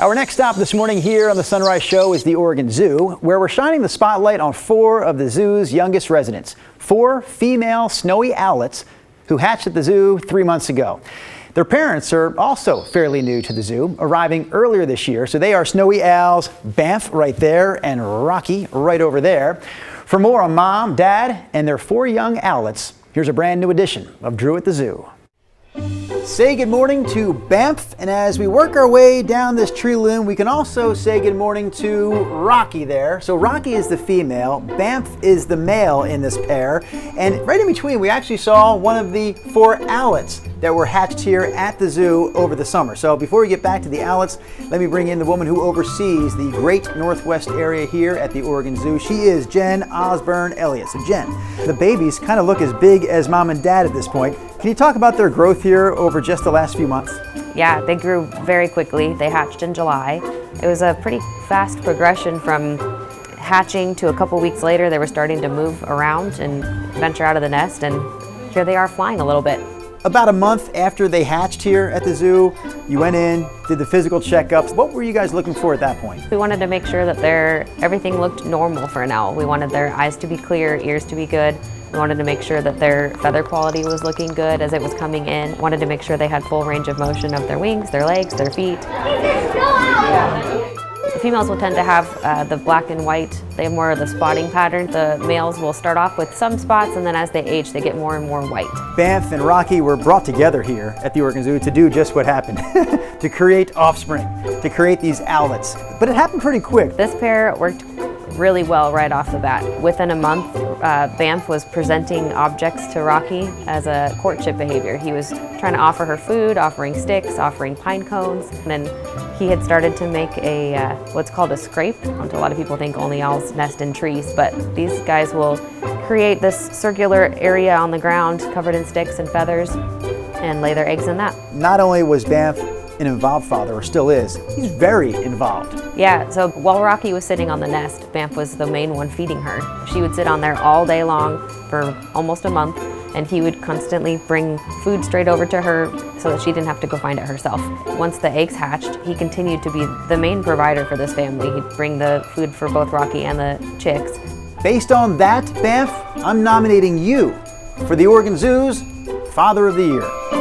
Our next stop this morning here on the Sunrise Show is the Oregon Zoo, where we're shining the spotlight on 4 of the zoo's youngest residents, 4 female snowy owlets who hatched at the zoo 3 months ago. Their parents are also fairly new to the zoo, arriving earlier this year, so they are snowy owls Banff right there and Rocky right over there. For more on Mom, Dad, and their 4 young owlets, here's a brand new edition of Drew at the Zoo. Say good morning to Banff, and as we work our way down this tree limb, we can also say good morning to Rocky there. So Rocky is the female, Banff is the male in this pair, and right in between we actually saw one of the 4 owlets that were hatched here at the zoo over the summer. So before we get back to the owlets, let me bring in the woman who oversees the Great Northwest area here at the Oregon Zoo. She is Jen Osborne Elliott. So Jen, the babies kind of look as big as Mom and Dad at this point. Can you talk about their growth here over just the last few months? Yeah, they grew very quickly. They hatched in July. It was a pretty fast progression from hatching to a couple weeks later. They were starting to move around and venture out of the nest, and here they are flying a little bit. About a month after they hatched here at the zoo, you went in, did the physical checkups. What were you guys looking for at that point? We wanted to make sure that everything looked normal for an owl. We wanted their eyes to be clear, ears to be good. We wanted to make sure that their feather quality was looking good as it was coming in. Wanted to make sure they had full range of motion of their wings, their legs, their feet. The females will tend to have the black and white. They have more of the spotting pattern. The males will start off with some spots, and then as they age, they get more and more white. Banff and Rocky were brought together here at the Oregon Zoo to do just what happened, to create offspring, to create these owlets. But it happened pretty quick. This pair worked really well right off the bat. Within a month, Banff was presenting objects to Rocky as a courtship behavior. He was trying to offer her food, offering sticks, offering pine cones, and he had started to make a what's called a scrape. A lot of people think only owls nest in trees, but these guys will create this circular area on the ground covered in sticks and feathers and lay their eggs in that. Not only was Banff an involved father, or still is, he's very involved. Yeah, so while Rocky was sitting on the nest, Banff was the main one feeding her. She would sit on there all day long for almost a month, and he would constantly bring food straight over to her so that she didn't have to go find it herself. Once the eggs hatched, he continued to be the main provider for this family. He'd bring the food for both Rocky and the chicks. Based on that, Banff, I'm nominating you for the Oregon Zoo's Father of the Year.